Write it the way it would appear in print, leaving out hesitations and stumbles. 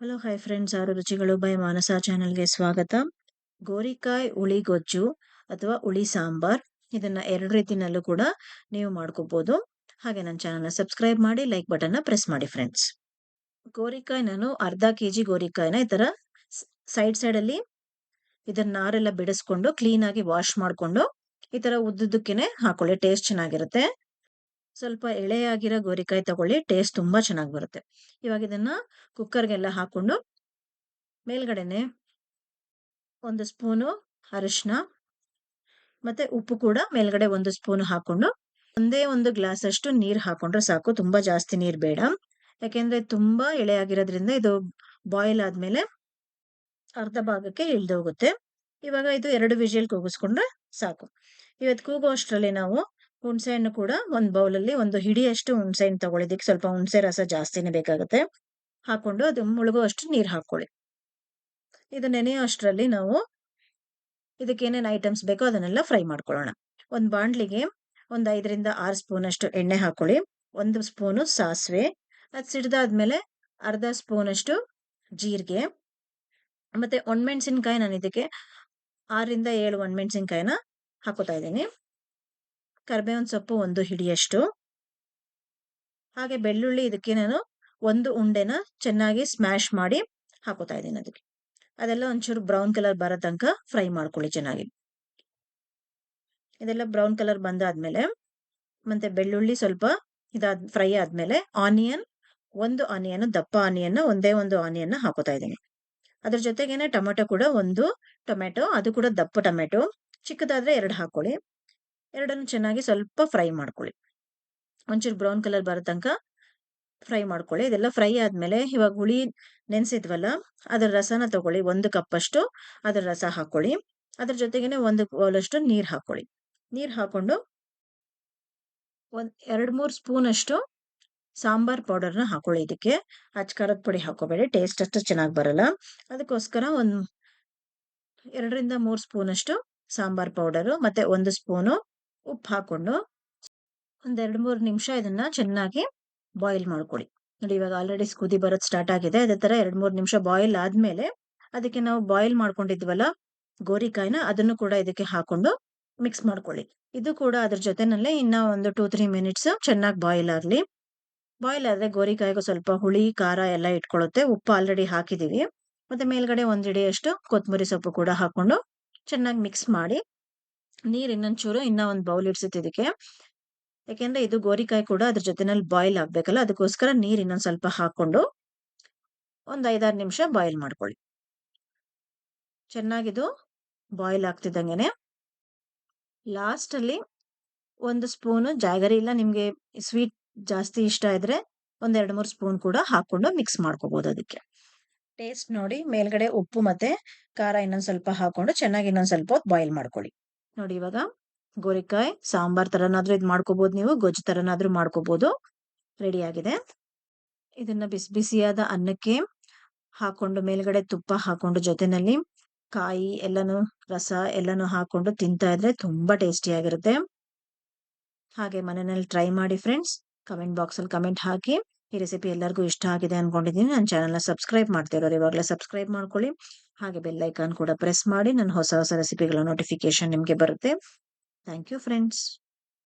Hello hi friends, ಆರು ರುಚಿಗಳು by ಮಾನಸ ಚಾನೆಲ್ಗೆ ಸ್ವಾಗತ. ಗೋರಿಕಾಯಿ ಹುಳಿ ಗೊಜ್ಜು ಅಥವಾ ಹುಳಿ ಸಾಂಬಾರ್, ಇದನ್ನ ಎರಡು ರೀತಿನಲ್ಲೂ ಕೂಡ ನೀವು ಮಾಡ್ಕೋಬಹುದು. ಹಾಗೆ ನನ್ನ ಚಾನಲ್ನ ಸಬ್ಸ್ಕ್ರೈಬ್ ಮಾಡಿ, ಲೈಕ್ ಬಟನ್ನ ಪ್ರೆಸ್ ಮಾಡಿ ಫ್ರೆಂಡ್ಸ್. ಗೋರಿಕಾಯಿ ನಾನು ಅರ್ಧ ಕೆಜಿ ಗೋರಿಕಾಯಿನ ಈ ತರ ಸೈಡ್ ಅಲ್ಲಿ ಇದನ್ನ ನಾರೆಲ್ಲ ಬಿಡಿಸ್ಕೊಂಡು ಕ್ಲೀನ್ ಆಗಿ ವಾಶ್ ಮಾಡ್ಕೊಂಡು ಈ ತರ ಉದ್ದುದಕ್ಕೇನೆ ಹಾಕೊಳ್ಳಿ, ಟೇಸ್ಟ್ ಚೆನ್ನಾಗಿರುತ್ತೆ. ಸ್ವಲ್ಪ ಎಳೆಯಾಗಿರೋ ಗೋರಿಕಾಯಿ ತಗೊಳ್ಳಿ, ಟೇಸ್ಟ್ ತುಂಬಾ ಚೆನ್ನಾಗಿ ಬರುತ್ತೆ. ಇವಾಗ ಇದನ್ನ ಕುಕ್ಕರ್ಗೆಲ್ಲ ಹಾಕೊಂಡು ಮೇಲ್ಗಡೆನೆ 1 ಸ್ಪೂನು ಅರಿಶಿನ ಮತ್ತೆ ಉಪ್ಪು ಕೂಡ ಮೇಲ್ಗಡೆ 1 ಸ್ಪೂನ್ ಹಾಕೊಂಡು ಒಂದೇ 1 ಗ್ಲಾಸ್ ಅಷ್ಟು ನೀರ್ ಹಾಕೊಂಡ್ರೆ ಸಾಕು. ತುಂಬಾ ಜಾಸ್ತಿ ನೀರ್ ಬೇಡ, ಯಾಕೆಂದ್ರೆ ತುಂಬಾ ಎಳೆ ಆಗಿರೋದ್ರಿಂದ ಇದು ಬಾಯ್ಲ್ ಆದ್ಮೇಲೆ ಅರ್ಧ ಭಾಗಕ್ಕೆ ಇಳ್ದೋಗುತ್ತೆ. ಇವಾಗ ಇದು 2 ವಿಜಿಲ್ ಕೂಗಿಸ್ಕೊಂಡ್ರೆ ಸಾಕು. ಇವತ್ತು ಕೂಗೋ ಅಷ್ಟರಲ್ಲಿ ನಾವು ಹುಣಸೆ ಹಣ್ಣು ಕೂಡ ಒಂದು ಬೌಲಲ್ಲಿ 1 ಹಿಡಿಯಷ್ಟು ಹುಣಸೆ ಹಣ್ಣು ತಗೊಳ್ಳಿದಕ್ಕೆ ಸ್ವಲ್ಪ ಹುಣಸೆ ರಸ ಜಾಸ್ತಿನೇ ಬೇಕಾಗುತ್ತೆ. ಹಾಕೊಂಡು ಅದು ಮುಳುಗುವಷ್ಟು ನೀರು ಹಾಕೊಳ್ಳಿ. ಇದು ನೆನೆಯೋ ಅಷ್ಟರಲ್ಲಿ ನಾವು ಇದಕ್ಕೆ ಏನೇನು ಐಟಮ್ಸ್ ಬೇಕೋ ಅದನ್ನೆಲ್ಲ ಫ್ರೈ ಮಾಡ್ಕೊಳ್ಳೋಣ. ಒಂದು ಬಾಂಡ್ಲಿಗೆ 5 ರಿಂದ 6 ಸ್ಪೂನ್ ಅಷ್ಟು ಎಣ್ಣೆ ಹಾಕೊಳ್ಳಿ. 1 ಸ್ಪೂನು ಸಾಸಿವೆ, ಅದು ಸಿಡ್ದಾದ್ಮೇಲೆ ಅರ್ಧ ಸ್ಪೂನ್ ಅಷ್ಟು ಜೀರಿಗೆ, ಮತ್ತೆ ಒಣಮೆಣಸಿನ್ಕಾಯಿ ನಾನು ಇದಕ್ಕೆ 6 ರಿಂದ 7 ಒಣಮೆಣಸಿನ್ಕಾಯಿನ ಹಾಕೋತಾ ಇದ್ದೀನಿ. ಕರಿಬೇವಿನ ಸೊಪ್ಪು 1 ಹಿಡಿಯಷ್ಟು, ಹಾಗೆ ಬೆಳ್ಳುಳ್ಳಿ ಇದಕ್ಕೆ ನಾನು 1 ಉಂಡೆನ ಚೆನ್ನಾಗಿ ಸ್ಮ್ಯಾಶ್ ಮಾಡಿ ಹಾಕೋತಾ ಇದ್ದೀನಿ. ಅದೆಲ್ಲ ಒಂಚೂರು ಬ್ರೌನ್ ಕಲರ್ ಬರೋ ತನಕ ಫ್ರೈ ಮಾಡ್ಕೊಳ್ಳಿ ಚೆನ್ನಾಗಿ. ಇದೆಲ್ಲ ಬ್ರೌನ್ ಕಲರ್ ಬಂದಾದ್ಮೇಲೆ ಮತ್ತೆ ಬೆಳ್ಳುಳ್ಳಿ ಸ್ವಲ್ಪ ಫ್ರೈ ಆದ್ಮೇಲೆ ಆನಿಯನ್, 1 ಆನಿಯನ್, ದಪ್ಪ ಆನಿಯನ್, ಒಂದೇ 1 ಆನಿಯನ್ ಹಾಕೋತಾ ಇದ್ದೀನಿ. ಅದ್ರ ಜೊತೆಗೇನೆ ಟೊಮೆಟೊ ಕೂಡ 1 ಟೊಮೆಟೊ, ಅದು ಕೂಡ ದಪ್ಪ ಟೊಮೆಟೊ, ಚಿಕ್ಕದಾದ್ರೆ 2 ಹಾಕೊಳ್ಳಿ. ಎರಡನ್ನು ಚೆನ್ನಾಗಿ ಸ್ವಲ್ಪ ಫ್ರೈ ಮಾಡ್ಕೊಳ್ಳಿ, ಒಂಚೂರು ಬ್ರೌನ್ ಕಲರ್ ಬರೋ ತನಕ ಫ್ರೈ ಮಾಡ್ಕೊಳ್ಳಿ. ಇದೆಲ್ಲ ಫ್ರೈ ಆದ್ಮೇಲೆ ಇವಾಗ ಹುಳಿ ನೆನೆಸಿದ್ವಲ್ಲ ಅದರ ರಸನ ತಗೊಳ್ಳಿ, 1 ಕಪ್ ಅಷ್ಟು ಅದರ ರಸ ಹಾಕೊಳ್ಳಿ. ಅದ್ರ ಜೊತೆಗೇನೆ 1 ಬೌಲಷ್ಟು ನೀರು ಹಾಕೊಳ್ಳಿ. ನೀರು ಹಾಕೊಂಡು 2-3 ಸ್ಪೂನ್ ಅಷ್ಟು ಸಾಂಬಾರ್ ಪೌಡರ್ನ ಹಾಕೊಳ್ಳಿ. ಇದಕ್ಕೆ ಅಚ್ಕಾರದ ಪುಡಿ ಹಾಕೋಬೇಡಿ, ಟೇಸ್ಟ್ ಅಷ್ಟು ಚೆನ್ನಾಗಿ ಬರಲ್ಲ. ಅದಕ್ಕೋಸ್ಕರ 2 ರಿಂದ 3 ಸ್ಪೂನ್ ಅಷ್ಟು ಸಾಂಬಾರ್ ಪೌಡರು ಮತ್ತೆ 1 ಸ್ಪೂನು ಉಪ್ಪು ಹಾಕೊಂಡು 2-3 ನಿಮಿಷ ಇದನ್ನ ಚೆನ್ನಾಗಿ ಬಾಯ್ಲ್ ಮಾಡ್ಕೊಳ್ಳಿ. ನೋಡಿ, ಇವಾಗ ಆಲ್ರೆಡಿ ಕುದಿ ಬರೋದು ಸ್ಟಾರ್ಟ್ ಆಗಿದೆ. ಅದೇ ತರ 2-3 ನಿಮಿಷ ಬಾಯ್ಲ್ ಆದ್ಮೇಲೆ ಅದಕ್ಕೆ ನಾವು ಬಾಯ್ಲ್ ಮಾಡ್ಕೊಂಡಿದ್ವಲ್ಲ ಗೋರಿಕಾಯಿನ, ಅದನ್ನು ಕೂಡ ಇದಕ್ಕೆ ಹಾಕೊಂಡು ಮಿಕ್ಸ್ ಮಾಡ್ಕೊಳ್ಳಿ. ಇದು ಕೂಡ ಅದ್ರ ಜೊತೆನಲ್ಲೇ ಇನ್ನ ಒಂದು 2-3 ಮಿನಿಟ್ಸ್ ಚೆನ್ನಾಗಿ ಬಾಯ್ಲ್ ಆಗ್ಲಿ. ಬಾಯ್ಲ್ ಆದ್ರೆ ಗೋರಿಕಾಯಿಗೂ ಸ್ವಲ್ಪ ಹುಳಿ ಖಾರ ಎಲ್ಲ ಇಟ್ಕೊಳ್ಳುತ್ತೆ. ಉಪ್ಪು ಆಲ್ರೆಡಿ ಹಾಕಿದೀವಿ. ಮತ್ತೆ ಮೇಲ್ಗಡೆ 1 ಹಿಡಿಯಷ್ಟು ಕೊತ್ತಂಬರಿ ಸೊಪ್ಪು ಕೂಡ ಹಾಕೊಂಡು ಚೆನ್ನಾಗಿ ಮಿಕ್ಸ್ ಮಾಡಿ ನೀರ್ ಇನ್ನೊಂಚೂರು ಇನ್ನ ಒಂದು ಬೌಲ್ ಇಡ್ಸುತ್ತೆ ಇದಕ್ಕೆ, ಯಾಕೆಂದ್ರೆ ಇದು ಗೋರಿಕಾಯಿ ಕೂಡ ಅದ್ರ ಜೊತೆನಲ್ಲಿ ಬಾಯ್ಲ್ ಆಗ್ಬೇಕಲ್ಲ, ಅದಕ್ಕೋಸ್ಕರ ನೀರ್ ಇನ್ನೊಂದ್ ಸ್ವಲ್ಪ ಹಾಕೊಂಡು 5-6 ನಿಮಿಷ ಬಾಯ್ಲ್ ಮಾಡ್ಕೊಳ್ಳಿ. ಚೆನ್ನಾಗಿದು ಬಾಯ್ಲ್ ಆಗ್ತಿದ್ದಂಗೆನೆ ಲಾಸ್ಟ್ ಅಲ್ಲಿ 1 ಸ್ಪೂನು ಜಾಗರಿ, ಇಲ್ಲ ನಿಮ್ಗೆ ಸ್ವೀಟ್ ಜಾಸ್ತಿ ಇಷ್ಟ ಇದ್ರೆ 2-3 ಸ್ಪೂನ್ ಕೂಡ ಹಾಕೊಂಡು ಮಿಕ್ಸ್ ಮಾಡ್ಕೋಬಹುದು. ಅದಕ್ಕೆ ಟೇಸ್ಟ್ ನೋಡಿ ಮೇಲ್ಗಡೆ ಉಪ್ಪು ಮತ್ತೆ ಖಾರ ಇನ್ನೊಂದ್ ಸ್ವಲ್ಪ ಹಾಕೊಂಡು ಚೆನ್ನಾಗಿ ಇನ್ನೊಂದ್ ಸ್ವಲ್ಪ ಹೊತ್ತು ಬಾಯ್ಲ್ ಮಾಡ್ಕೊಳ್ಳಿ. ನೋಡಿ, ಇವಾಗ ಗೋರಿಕಾಯಿ ಸಾಂಬಾರ್ ತರನಾದ್ರೂ ಇದು ಮಾಡ್ಕೋಬಹುದು, ನೀವು ಗೊಜ್ಜು ತರನಾದ್ರೂ ಮಾಡ್ಕೋಬಹುದು. ರೆಡಿ ಆಗಿದೆ. ಇದನ್ನ ಬಿಸಿ ಬಿಸಿಯಾದ ಅನ್ನಕ್ಕೆ ಹಾಕೊಂಡು ಮೇಲ್ಗಡೆ ತುಪ್ಪ ಹಾಕೊಂಡು ಜೊತೆನಲ್ಲಿ ಕಾಯಿ ಎಲ್ಲಾನು ರಸ ಎಲ್ಲಾನು ಹಾಕೊಂಡು ತಿಂತಾ ಇದ್ರೆ ತುಂಬಾ ಟೇಸ್ಟಿ ಆಗಿರುತ್ತೆ. ಹಾಗೆ ಮನೆಯಲ್ಲಿ ಟ್ರೈ ಮಾಡಿ ಫ್ರೆಂಡ್ಸ್. ಕಮೆಂಟ್ ಬಾಕ್ಸ್ ಅಲ್ಲಿ ಕಮೆಂಟ್ ಹಾಕಿ. ಈ ರೆಸಿಪಿ ಎಲ್ಲರಿಗೂ ಇಷ್ಟ ಆಗಿದೆ ಅನ್ಕೊಂಡಿದ್ದೀನಿ. ನನ್ನ ಚಾನಲ್ನ ಸಬ್ಸ್ಕ್ರೈಬ್ ಮಾಡ್ತಿರೋರು ಇವಾಗಲೇ ಸಬ್ಸ್ಕ್ರೈಬ್ ಮಾಡ್ಕೊಳ್ಳಿ. ಹಾಗೆ ಬೆಲ್ ಐಕಾನ್ ಕೂಡ ಪ್ರೆಸ್ ಮಾಡಿ, ನನ್ನ ಹೊಸ ಹೊಸ ರೆಸಿಪಿಗಳ ನೋಟಿಫಿಕೇಶನ್ ನಿಮಗೆ ಬರುತ್ತೆ. Thank you friends.